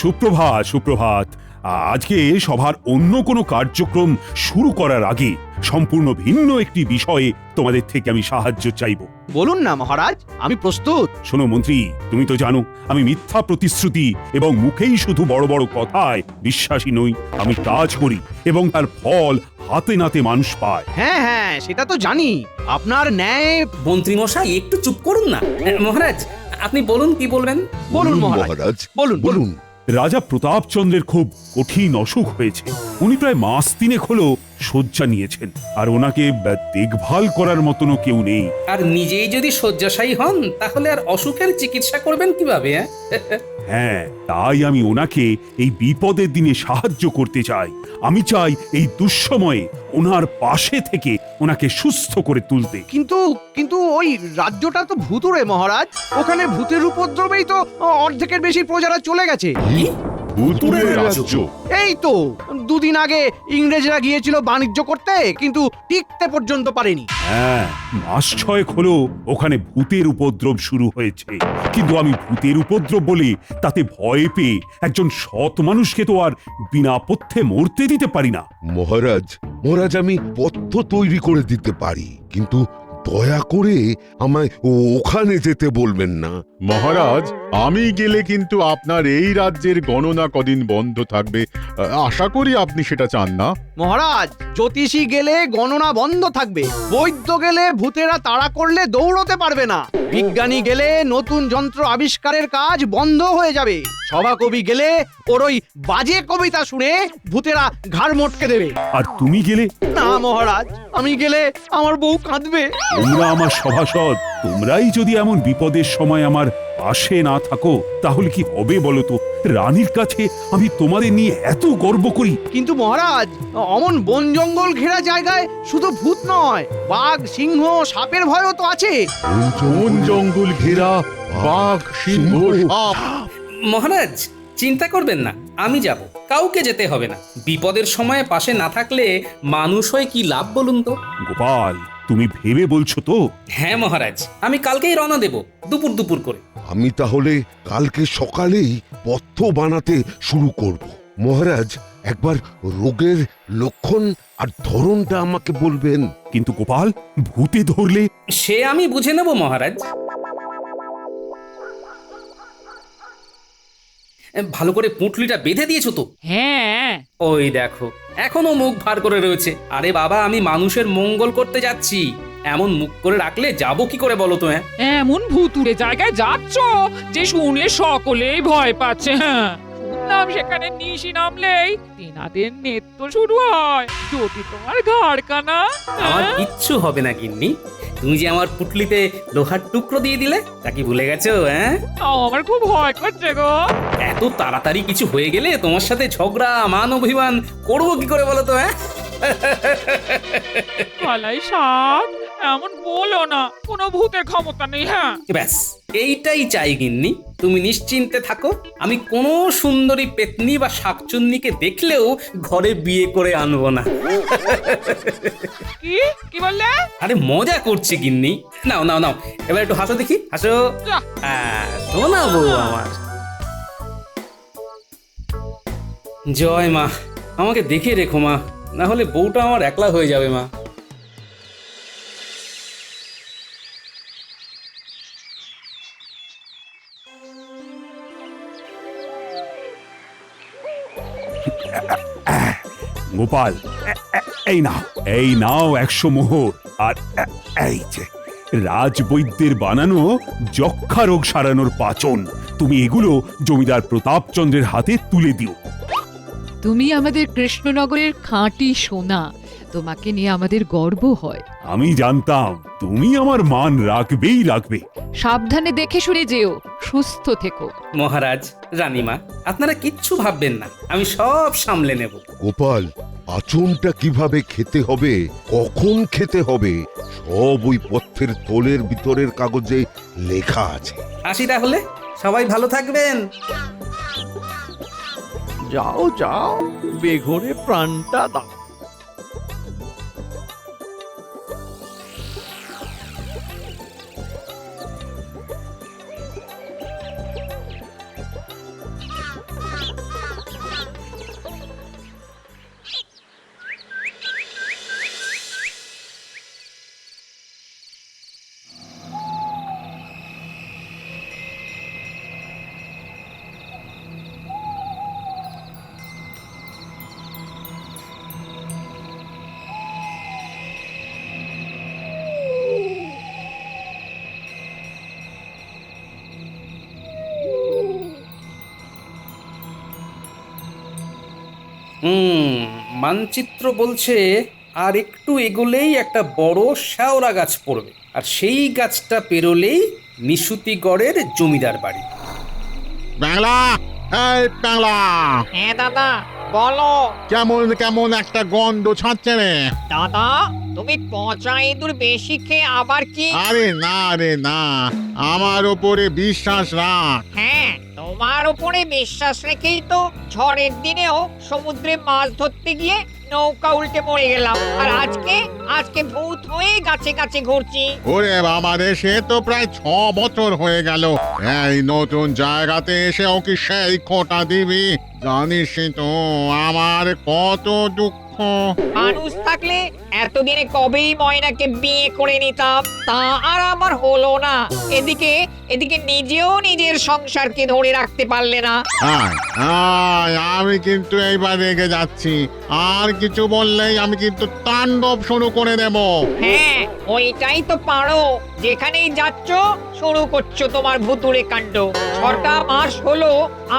সুপ্রভাত সুপ্রভাত। আজকে সভার অন্য কোনো কার্যক্রম শুরু করার আগে সম্পূর্ণ ভিন্ন একটি বিষয়ে তোমাদের থেকে আমি সাহায্য চাইব। বলুন না মহারাজ, আমি প্রস্তুত। শোনো মন্ত্রী, তুমি তো জানো আমি মিথ্যা প্রতিশ্রুতি এবং মুখেই শুধু বড় বড় কথায় বিশ্বাসী নই। আমি কাজ করি এবং তার ফল হাতে নাতে মানুষ পায়। হ্যাঁ হ্যাঁ, সেটা তো জানি। আপনার ন্যায়। মন্ত্রী মশাই একটু চুপ করুন না। মহারাজ আপনি বলুন, কি বলবেন? বলুন মহারাজ, বলুন বলুন। রাজা প্রতাপচন্দ্রের খুব কঠিন অসুখ হয়েছে। উনি প্রায় মাস 3 হলো শয্যা নিয়েছেন, আর ওনাকে দেখভাল করার মতনও কেউ নেই। আর নিজেই যদি শয্যাশায়ী হন তাহলে আর অসুখের চিকিৎসা করবেন কিভাবে? হ্যাঁ, তাই আমি ওনাকে এই বিপদের দিনে সাহায্য করতে চাই। আমি চাই এই দুঃসময়ে ওনার পাশে থেকে ওনাকে সুস্থ করে তুলতে। কিন্তু কিন্তু ওই রাজ্যটা তো ভুতুড়ে মহারাজ। ওখানে ভূতের উপদ্রবেই তো অর্ধেকের বেশি প্রজারা চলে গেছে। ভুতুড়ে রাজ্য? এই তো 2 দিন আগে ইংরেজরা গিয়েছিল বাণিজ্য করতে, কিন্তু টিকতে পর্যন্ত পারেনি। হ্যাঁ, মাস 6 হলো ওখানে ভূতের উপদ্রব শুরু হয়েছে। কিন্তু আমি ভূতের উপদ্রব বলে তাতে ভয় পেয়ে একজন সৎ মানুষকে তো আর বিনা পথ্যে মরতে দিতে পারি না। মহারাজ আমি পথ্য তৈরি করে দিতে পারি, কিন্তু দয়া করে আমায় ওখানে যেতে বলবেন না। মহারাজ, আমি গেলে কিন্তু আপনার এই রাজ্যের গণনা কদিন বন্ধ থাকবে। আশা করি আপনি সেটা চান না। মহারাজ, জ্যোতিষী গেলে গণনা বন্ধ থাকবে, বৈদ্য গেলে ভূতেরা তাড়া করলে দৌড়তে পারবে না, বিজ্ঞানী গেলে নতুন যন্ত্র আবিষ্কারের কাজ বন্ধ হয়ে যাবে, সভাকবি গেলে ওর ওই বাজে কবিতা শুনে ভূতেরা ঘাড় মটকে দেবে। আর তুমি গেলে? না মহারাজ, আমি গেলে আমার বউ কাঁদবে। তোমরা আমার সভাসদ, তোমরাই যদি এমন বিপদের সময় আমার পাশে না থাকো তাহলে কি হবে বলো তো? রানীর কাছে আমি তোমাদের নিয়ে এত গর্ব করি। কিন্তু মহারাজ, অমন বন জঙ্গল ঘেরা জায়গায় শুধু ভূত নয়, বাঘ, সিংহ, সাপের ভয়ও তো আছে। বন জঙ্গল ঘেরা বাঘ, সিংহ, সাপ। মহারাজ চিন্তা করবেন না, আমি যাব, কাউকে যেতে হবে না। বিপদের সময় পাশে না থাকলে মানুষ হয়ে কি লাভ বলুন তো? গোপাল, তুমি ভেবে বলছো তো? হ্যাঁ মহারাজ, আমি কালকেই রওনা দেব, দুপুর দুপুর করে। আমি তাহলে কালকে সকালেই পথ্য বানাতে শুরু করব। মহারাজ, একবার রোগের লক্ষণ আর ধরনটা আমাকে বলবেন। কিন্তু গোপাল, ভূতে ধরলে? সে আমি বুঝে নেব মহারাজ। ভালো করে পুঁটলিটা বেঁধে দিয়েছো তো? হ্যাঁ। ওই দেখো, এখনো মুখ ভার করে রয়েছে। আরে বাবা, আমি মানুষের মঙ্গল করতে যাচ্ছি, এমন মুখ করে রাখলে যাবো কি করে বলো তো? এমন ভুতুড়ে জায়গায় যাচ্ছ যে শুনে সকলেই ভয় পাচ্ছে। হ্যাঁ, শুনলাম সেখানে নিশি নামলেই তেনাদের নৃত্য শুরু হয়। যদি তোমার ঘাড় কানা। আমার কিচ্ছু হবে না গিন্নি। তুমি যে আমার পুটলিতে লোহার টুকরো দিয়ে দিলে, তা কি ভুলে গেছো? আমার খুব ভয় করছে গো। এত তাড়াতাড়ি কিছু হয়ে গেলে তোমার সাথে ঝগড়া, মান অভিমান করবো কি করে বলো তো? গলায় সাপ, এমন বলো না, কোনো ভূতের ক্ষমতা নেই। হ্যাঁ, ব্যাস এইটাই চাই গিন্নি, তুমি নিশ্চিন্তে থাকো। আমি কোনো সুন্দরী পেতনি বা শাকচুন্নিকে দেখলেও ঘরে বিয়ে করে আনবো না। কি কি বললে? আরে মজা করছি গিন্নি। নাও নাও নাও, এবার একটু হাসো দেখি, হাসো। শোনা বউ আমার। জয় মা, আমাকে দেখে রেখো মা, না হলে বউটা আমার একলা হয়ে যাবে মা। গোপাল, এই নাও 100 মোহর। আর এই যে রাজবৈদ্যের বানানো যক্ষা রোগ সারানোর পাচন, তুমি এগুলো জমিদার প্রতাপচন্দ্রের হাতে তুলে দিও। তুমি আমাদের কৃষ্ণনগরের খাঁটি সোনা, তোমাকে নিয়ে আমাদের গর্ব হয়। আমি জানতাম তুমি আমার মান রাখবেই রাখবে। সাবধানে দেখে শুনে যেও, সুস্থ থেকো। মহারাজ, রানীমা, আপনারা কিচ্ছু ভাববেন না, আমি সব সামলে নেব। গোপাল, পাচনটা কিভাবে খেতে হবে, কখন খেতে হবে, সব ওই পথ্যের থলের ভিতরের কাগজে লেখা আছে। আসি তাহলে, সবাই ভালো থাকবেন। যাও যাও, বেঘরে প্রাণটা দাও। মানচিত্র বলছে আর একটু এগোলেই একটা বড় শ্যাওড়া গাছ পড়বে, আর সেই গাছটা পেরোলেই নিশুতিগড়ের জমিদার বাড়ি। বাংলা, এই বাংলা, হ্যাঁ দাদা বলো। কেমন কেমন একটা গন্ধ ছাড়ছে রে। দাদা তুমি পচা ইঁদুর বেশি খেয়ে আবার কি? আরে না রে না, আমার ওপরে বিশ্বাস রাখ। হ্যাঁ তোমার উপরে বিশ্বাস রেখেই তো ঝড়ের দিনেও সমুদ্রে মাছ ধরতে গিয়ে নৌকা উল্টে মরে গেলাম, আর আজকে ভূত হয়ে গাছে গাছে ঘুরছি। ওরে বাবা রে, সে তো প্রায় 6 বছর হয়ে গেল। এই নতুন জায়গাতে এসে ওকে সেই খোঁটা দিবি? জানিস তো আমার কত দুঃখ। মানুষ থাকলে এতদিনে কবেই ময়নাকে বিয়ে করে নিতাম, তা আর আমার হলো না। এদিকে নিজেও নিজের সংসারকে ধরে রাখতে পারলে না। আয়, আয়, আমি কিন্তু এইবার রেগে যাচ্ছি। আর কিছু বললেই আমি কিন্তু তাণ্ডব শুরু করে দেব। হ্যাঁ ওইটাই তো পারো, যেখানেই যাচ্ছ শুরু করছো তোমার ভুতুড়ে কাণ্ড। 6টা মাস হলো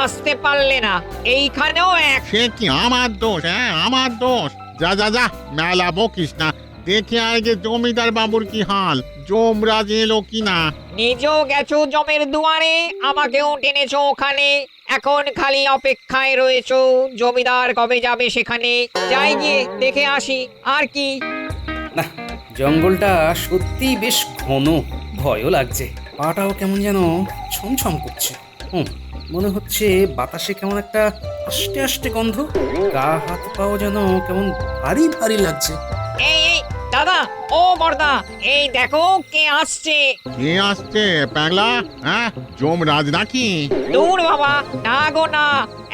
আসতে পারলে না, এইখানেও এক। সে কি আমার দোষ? হ্যাঁ আমার দোষ। যা যা যা, মেলা বকিস না। দেখে আগে জমিদার বাবুর কি হাল, যমরাজ এলো কিনা। নিজেও গেছো জমের দুয়ারে, আমাকেও টেনেছো ওখানে। এখন খালি অপেক্ষায় রয়েছো জমিদার কবে যাবে সেখানে। যাই গিয়ে দেখে আসি আর কি। না, জঙ্গলটা সত্যিই বেশ ঘন, ভয়ও লাগছে। পাটাও কেমন যেন ছমছম করছে। মনে হচ্ছে বাতাসে কেমন একটা আস্তে আস্তে গন্ধ। গা হাত পাও যেন কেমন ভারী ভারী লাগছে। এই দাদা, ও বর্দা, এই দেখো কে আসছে। কে আসছে পাগলা? হ্যাঁ, যমরাজ নাকি? দূর বাবা, না গো না,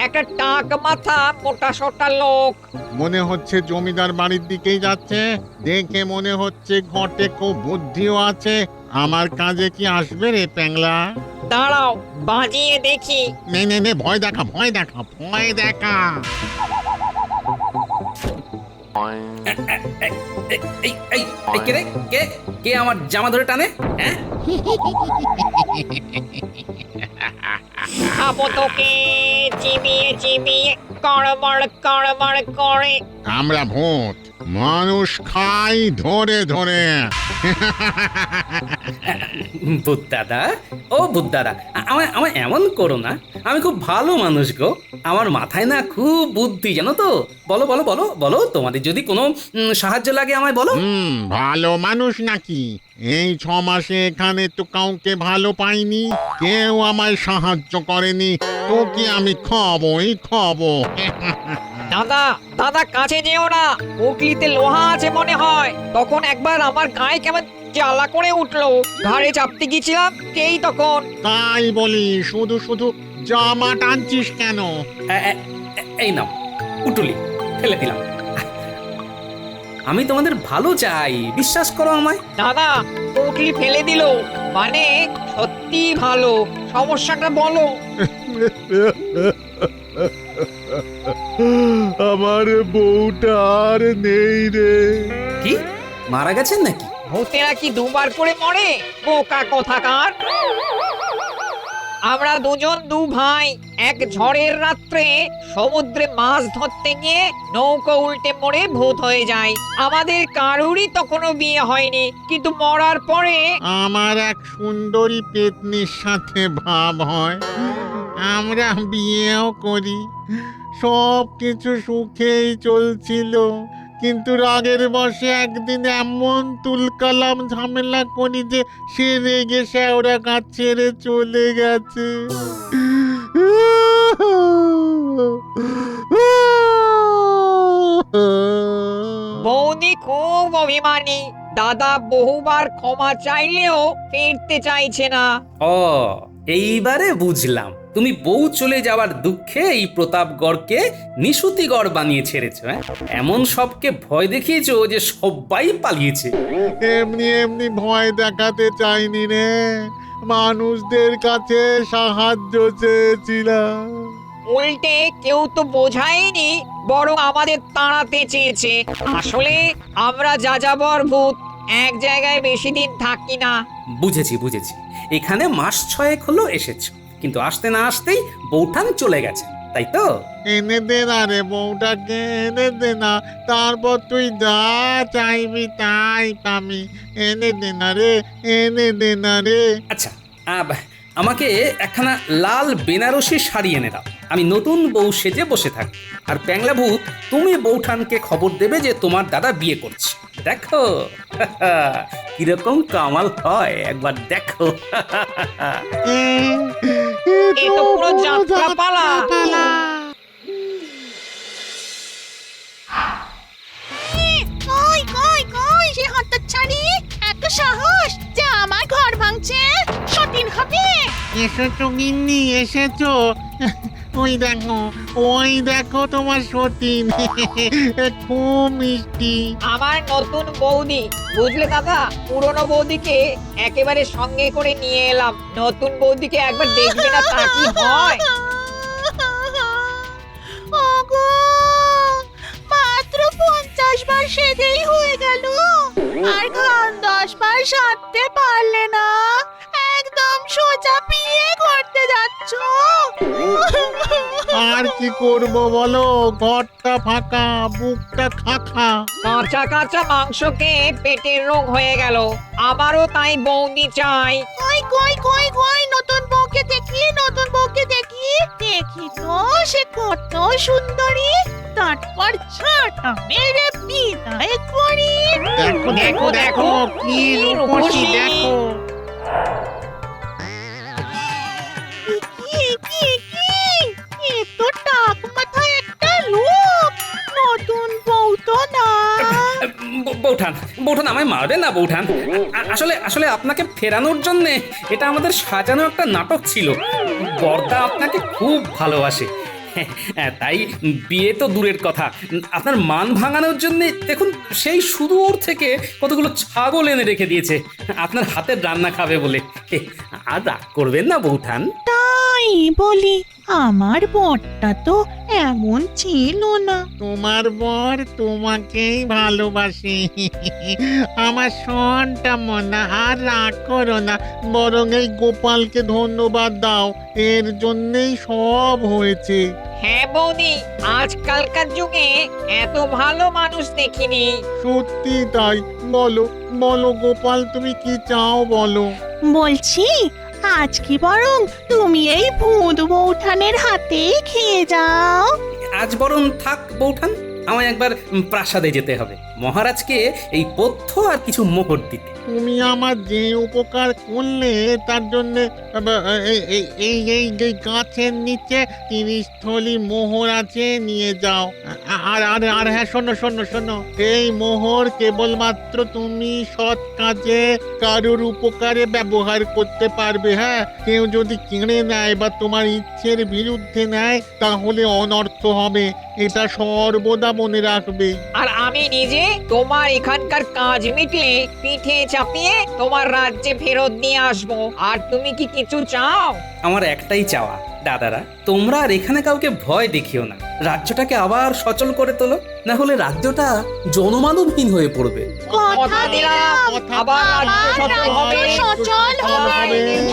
একটা টাক মাথা মোটা সোটা লোক। মনে হচ্ছে জমিদার বাড়ির দিকেই যাচ্ছে। দেখে মনে হচ্ছে ঘটে খুব বুদ্ধিও আছে। আমার কাজে কি আসবে রে প্যাংলা? দাঁড়াও বাজিয়ে দেখি। নে নে নে, ভয় দেখা ভয় দেখা ভয় দেখা। কে রে? কে আমার জামা ধরে টানে? হ্যাঁ, খাবো তোকে চিবিয়ে চিবিয়ে, কড়মড় করে। আমরা ভূত, মানুষ খাই ধরে ধরে। বুদ্দাদা, ও বুদ্দাদা, আমার এমন করো না। আমি খুব ভালো মানুষ গো। আমার মাথায় না খুব বুদ্ধি, জানো তো। বলো বলো বলো বলো, তোমাদের যদি কোনো সাহায্য লাগে আমায় বলো। ভালো মানুষ নাকি? এই 6 মাসে এখানে তো কাউকে ভালো পাইনি, কেউ আমায় সাহায্য করেনি। তোকে আমি খাবই খাবো। দাদা কাছে যেও না, পুটলিতে লোহা আছে মনে হয়। তখন একবার আমার গায়ে কেমন জ্বালা করে উঠলো, ঘাড়ে চাপতে গিয়েছিলাম সেই তখন। তাই বলি শুধু শুধু জামা টানছিস কেন? এই নাও উটুলি, ফেলে দিলাম। আমি তোমাদের ভালো চাই, বিশ্বাস করো আমায়। দাদা পুটলি ফেলে দিল মানে সত্যি ভালো। সমস্যাটা বলো। আমার বউটা আর নেই রে। কি, মারা গেছেন নাকি? ভূতেরা কি 2বার করে মরে? বোকা কোথাকার। আমরা দুজন 2 ভাই এক ঝড়ের রাত্রে সমুদ্রে মাছ ধরতে গিয়ে নৌকো উল্টে মরে ভূত হয়ে যায়। আমাদের কারুরই তখনও বিয়ে হয়নি, কিন্তু মরার পরে আমার এক সুন্দরী পেতনির সাথে ভাব হয়, আমরা বিয়েও করি। সব কিছু সুখেই চলছিল, কিন্তু রাগের বশে একদিন এমন তুলকালাম ঝামেলা করি যে সে রেগে শ্যাওড়া গাছ ছেড়ে চলে গেছে। বৌদি খুব অভিমানী। দাদা বহুবার ক্ষমা চাইলেও ফিরতে চাইছে না। ও, এইবারে বুঝলাম। তুমি বউ চলে যাওয়ার দুঃখে এই প্রতাপগড়কে নিশুতিগড় বানিয়ে ছেড়েছো। এমন সবকে ভয় দেখিয়েছো যে সবাই পালিয়েছে। এমনি এমনি ভয় দেখাতে চাইনি রে, মানুষদের কাছে সাহায্য চেয়েছিলাম। উল্টে কেউ তো বোঝায়নি, বরং আমাদের তাড়াতে চেয়েছে। আসলে আমরা যাযাবর ভূত, এক জায়গায় বেশি দিন থাকি না। বুঝেছি বুঝেছি, এখানে মাস 6 হলো এসেছো, কিন্তু আসতে না আসতেই বৌঠান চলে গেছে। তাই তো? এনে দে না রে বউটাকে, এনে দে না, তারপর তুই যা চাইবি তাই পাবি। এনে দে না রে, এনে দে না রে। আচ্ছা, আমাকে একখানা লাল বেনারসি শাড়ি এনে দাও। আমি নতুন বউ সেজে বসে থাকি। আর প্যাংলা ভূত, তুমি বউঠানকে খবর দেবে যে তোমার দাদা বিয়ে করছে। দেখো কিরকম কামাল হয়, একবার দেখো। এ তো পুরো যাত্রাপালা। কই কই কই সে হতচ্ছাড়ি, এত সাহস যে আমার ঘর ভাঙছে, সতীন হবে। এসেছো গিন্নি, এসেছো। ওই দেখো তোমার সতীন। খুব মিষ্টি। আমার নতুন বৌদি, বুঝলে দাদা, পুরনো বৌদিকে একেবারে সঙ্গে করে নিয়ে এলাম। নতুন বৌদিকে একবার দেখবে না তা কি হয়? ওগো, মাত্র 50 বার সেজেই হয়ে গেল, আর ঘর 10 বার সারতে পারলে না, একদম সোজা বিয়ে করতে যাচ্ছ। আর কি করব বলো, ঘরটা ফাঁকা, বুকটা খাখা। কাঁচা কাঁচা মাংসকে পেটের রোগ হয়ে গেল। আমারও তাই বৌদি চাই। কই কই কই কই নতুন বউকে দেখি, নতুন বউকে দেখি, দেখি তো সে কত সুন্দরী, তারপর ছাটা মেরে বিদায় করি। দেখো দেখো দেখো কি রূপসী, দেখো। কি কি কি, এ তো টাক মাথায় একটা লোক, নতুন বউ তো না। বৌঠান, বৌঠান আমায় মারবে না বৌঠান। আসলে আসলে আপনাকে ফেরানোর জন্য এটা আমাদের সাজানো একটা নাটক ছিল। বর্দা আপনাকে খুব ভালোবাসে, তাই বিয়ে তো দূরের কথা, আপনার মান ভাঙানোর জন্য দেখুন সেই সুদূর থেকে কতগুলো ছাগল এনে রেখে দিয়েছে আপনার হাতের রান্না খাবে বলে। আর রাগ করবেন না বৌঠান। তাই বলি, আমার বরটা তো এমন ছিল না। তোমার বর তোমাকেই ভালোবাসে। আমার সনটা মনা, আর রাগ করো না, বরং এই গোপালকে ধন্যবাদ দাও, এর জন্যই সব হয়েছে। হ্যাঁ বৌদি, আজকালকার যুগে এত ভালো মানুষ দেখিনি। সত্যি তাই। বলো বলো গোপাল, তুমি কি চাও বলো। বলছি, আজ কি বরং তুমি এই ভূত বৌঠানের হাতেই খেয়ে যাও। আজ বরং থাক বৌঠান, আমায় একবার প্রাসাদে যেতে হবে মহারাজকে এই পথ্য আর কিছু মোহর দিতে। তুমি আমার যে উপকার করলে তার জন্য এই গাছের নিচে 30 থলি মোহর আছে, নিয়ে যাও। আর আর আর হ্যাঁ, শোনো শোনো শোনো, এই মোহর কেবলমাত্র তুমি সৎ কাজে কারোর উপকারে ব্যবহার করতে পারবে। হ্যাঁ, কেউ যদি কিনে নেয় বা তোমার ইচ্ছের বিরুদ্ধে নেয় তাহলে অনর্থ হবে, এটা সর্বদা মনে রাখবে। আর আমি নিজে তোমার এখানকার কাজ মিটলে পিঠে চাপিয়ে তোমার রাজ্যে ফেরত নিয়ে আসবো। আর তুমি কি কিছু চাও? আমার একটাই চাওয়া, দাদারা, তোমরা আর এখানে কাউকে ভয় দেখিও না। রাজ্যটাকে আবার সচল করে তোলো, না হলে রাজ্যটা জনমানবহীন হয়ে পড়বে। কথা দিলাম, আবার রাজ্য সচল হবে, সচল হবে,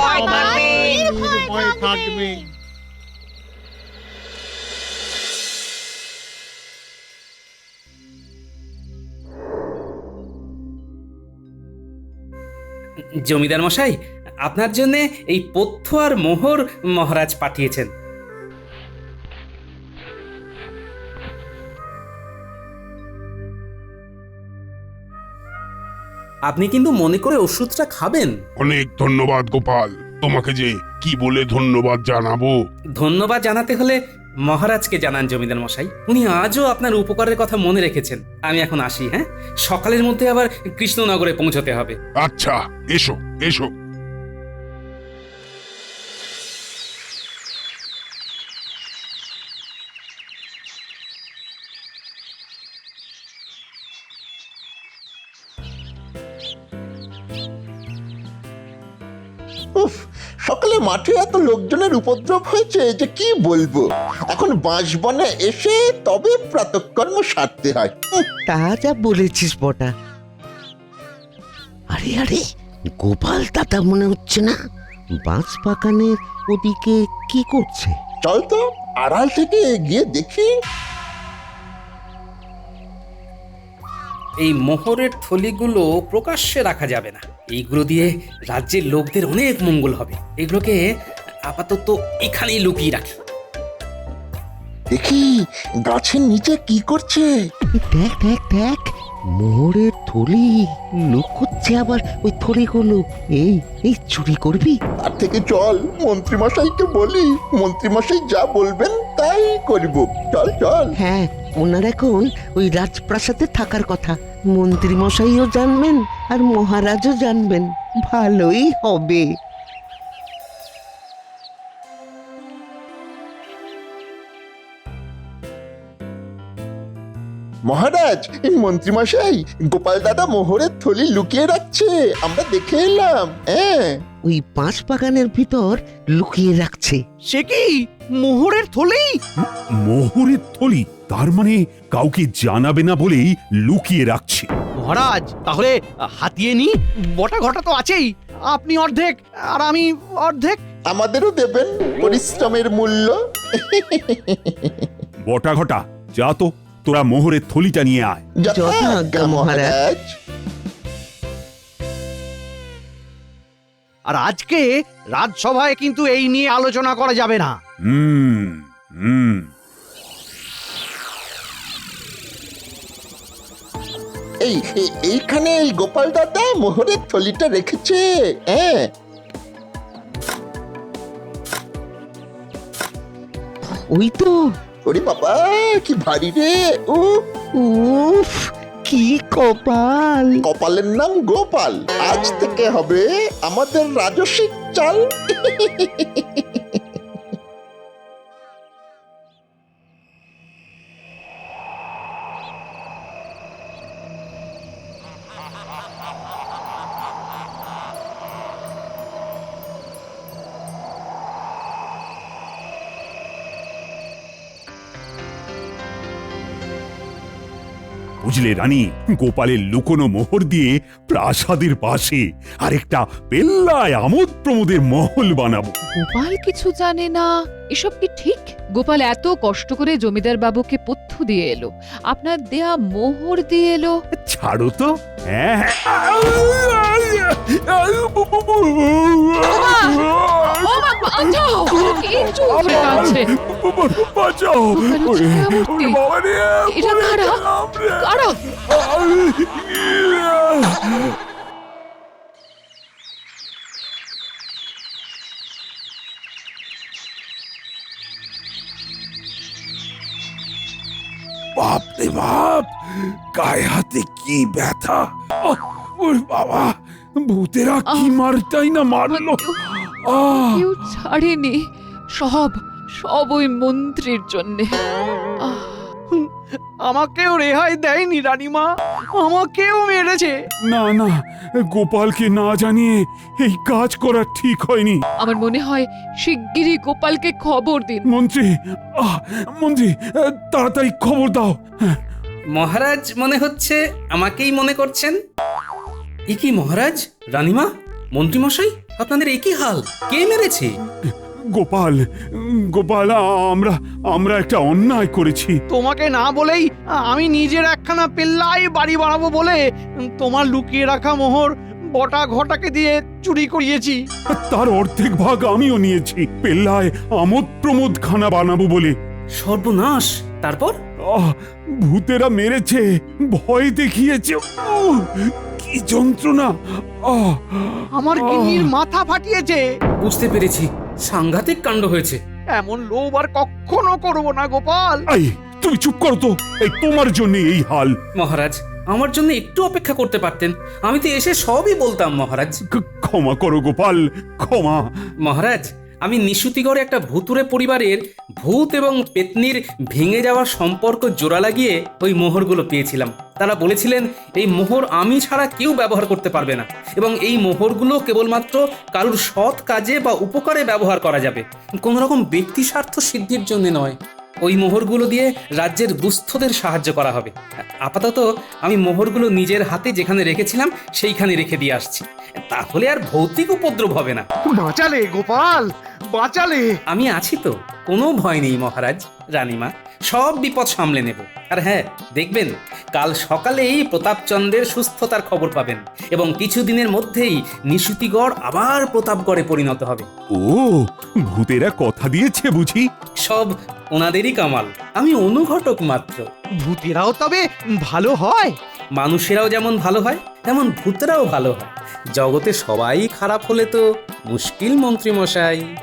ভয় থাকবে। ভয় থাকবে। জমিদার মশাই, আপনার জন্য এই পথ্য আর মোহর মহারাজ পাঠিয়েছেন। আপনি কিন্তু মনে করে ওষুধটা খাবেন। অনেক ধন্যবাদ গোপাল, তোমাকে যে কি বলে ধন্যবাদ জানাবো। ধন্যবাদ জানাতে হলে মহারাজকে জানান জমিদার মশাই, উনি আজও আপনার উপকারের কথা মনে রেখেছেন। আমি এখন আসি, হ্যাঁ, সকালের মধ্যে আবার কৃষ্ণনগরে পৌঁছতে হবে। আচ্ছা, এসো এসো। উফ, সকালে মাঠে এত লোকজনের উপদ্রব হয়েছে যে কি বলবো। এখন বাঁশবনে এসে তবে প্রাতঃকর্ম সারতে হয়। তা যা বলেছিস বটা। আরে আরে, গোপাল দাদা মনে হচ্ছে না, বাঁশ বাগানের ওদিকে কি করছে? চল তো আড়াল থেকে গিয়ে দেখি। এই মোহরের থলিগুলো প্রকাশ্যে রাখা যাবে না। এইগুলো দিয়ে রাজ্যের লোকদের অনেক মঙ্গল হবে। এগুলোকে আপাতত এখানেই লুকিয়ে রাখি। দেখি গাছের নিচে কি করছে। দেখ দেখ দেখ, মোহরের থলি লুকোচ্ছে আবার ওই থলিগুলো। এই চুরি করবি? তার থেকে চল মন্ত্রীমশাইকে বলি, মন্ত্রীমশাই যা বলবেন তাই করব। চল চল। হ্যাঁ, ওনার এখন ওই রাজপ্রাসাদে থাকার কথা। মন্ত্রী মশাইও জানবেন আর মহারাজও জানবেন, ভালোই হবে। মহারাজ, এই মন্ত্রীমশাই গোপাল দাদা মোহরের থলি লুকিয়ে রাখছে, আমরা দেখে এলাম। হ্যাঁ, ওই বাঁশ বাগানের ভিতর লুকিয়ে রাখছে। সে কি মোহরের থলি? মোহরের থলি? তার মানে কাউকে জানাবে না বলেই লুকিয়ে রাখছে। মহারাজ, তাহলে হাতিয়ে নি। বটা ঘটা তো আছেই, আপনি অর্ধেক আর আমি অর্ধেক। আমাদেরও দেবেন পরিশ্রমের মূল্য। বটা ঘটা, যা তো, তোরা মোহরের থলিটা নিয়ে আয়। যথাজ্ঞা মহারাজ। আর আজকে রাজসভায় কিন্তু এই নিয়ে আলোচনা করা যাবে না। হুম হুম এইখানে এই গোপাল দাদা মোহরের থলিটা রেখেছে। হ্যাঁ, ওই তো। ওরে বাবা, কি ভারী রে। উফ, কি কপাল! কপালের নাম গোপাল, আজ থেকে হবে আমাদের রাজস্বিক চাল। বুঝলে রানী, গোপালের লুকোনো মোহর দিয়ে প্রাসাদের পাশে আরেকটা পেল্লায় আমোদ প্রমোদের মহল বানাবো। গোপাল কিছু জানে না, এসব কি ঠিক? গোপাল এত কষ্ট করে জমিদার বাবুকে পথ্য দিয়ে এলো, আপনার দেয়া মোহর দিয়ে এলো। ছাড়ো তো। হ্যাঁ বাঁচাও! কি চোখে কাঁদছে? বাঁচাও! গোপালের চক্রাবর্তী। এরা কারা? কারা? বাপ রে বাপ, গায়ে হাতে কি ব্যথা! ওর বাবা, ভূতেরা কি মারটাই না মারলো। কেউ ছাড়েনি, সব ওই মন্ত্রীর জন্যে। আমাকেও রেহাই দেয়নি রানীমা, আমাকেও মেরেছে। না না, গোপালকে না জানিয়ে এই কাজ করা ঠিক হয়নি। আমার মনে হয় শিগগিরই গোপালকে খবর দিন। মন্ত্রী, মন্ত্রী, তাড়াতাড়ি খবর দাও। মহারাজ মনে হচ্ছে আমাকেই মনে করছেন। এ কি মহারাজ, রানীমা, মন্ত্রীমশাই, আপনাদের একই হাল? কে মেরেছে? গোপাল, গোপাল, আমরা একটা অন্যায় করেছি। তোমাকে না বলেই আমি নিজের একখানা পেল্লাই বাড়ি বানাবো বলে তোমার লুকিয়ে রাখা মোহর বটা ঘটাকে দিয়ে চুরি করিয়েছি। তার অর্ধেক ভাগ আমিও নিয়েছি, পেল্লায় আমোদ প্রমোদ খানা বানাবো বলে। সর্বনাশ! তারপর? ভূতেরা মেরেছে, ভয় দেখিয়েছে। কি যন্ত্রণা! আমার গিন্নির মাথা ফাটিয়েছে। বুঝতে পেরেছি, সাংঘাতিক কাণ্ড হয়েছে। এমন লোভ আর কখনো করবো না গোপাল। তুমি চুপ করো তো, এই তোমার জন্য এই হাল। মহারাজ, আমার জন্য একটু অপেক্ষা করতে পারতেন, আমি তো এসে সবই বলতাম। মহারাজ ক্ষমা করো গোপাল, ক্ষমা। মহারাজ, আমি নিশুতিগড়ে একটা ভুতুরে পরিবারের ভূত এবং পেতনির ভেঙে যাওয়া সম্পর্ক জোড়া লাগিয়ে ওই মোহরগুলো পেয়েছিলাম। তারা বলেছিলেন এই মোহর আমি ছাড়া কেউ ব্যবহার করতে পারবে না এবং এই মোহরগুলো কেবলমাত্র কারুর সৎ কাজে বা উপকারে ব্যবহার করা যাবে, কোনো রকম ব্যক্তি স্বার্থ সিদ্ধির জন্য নয়। ওই মোহরগুলো দিয়ে রাজ্যের দুস্থদের সাহায্য করা হবে। আপাতত আমি মোহরগুলো নিজের হাতে যেখানে রেখেছিলাম সেইখানে রেখে দিয়ে আসছি। তাহলে আর ভৌতিক উপদ্রব হবে না। বাঁচালে গোপাল, বাঁচালে। আমি আছি তো, কোনো ভয় নেই মহারাজ, রানীমা, সব বিপদ সামলে নেব। আর হ্যাঁ, দেখবেন কাল সকালেই প্রতাপচন্দ্রের সুস্থতার খবর পাবেন এবং কিছুদিনের মধ্যেই নিশুতিগড় আবার প্রতাপগড়ে পরিণত হবে। ও, ভূতেরা কথা দিয়েছে বুঝি? সব ওনাদেরই কামাল, আমি অনুঘটক মাত্র। ভূতেরাও তবে ভালো হয়? মানুষেরাও যেমন ভালো হয় তেমন ভূতেরাও ভালো হয়। জগতে সবাই খারাপ হলে তো মুশকিল মন্ত্রী মশাই।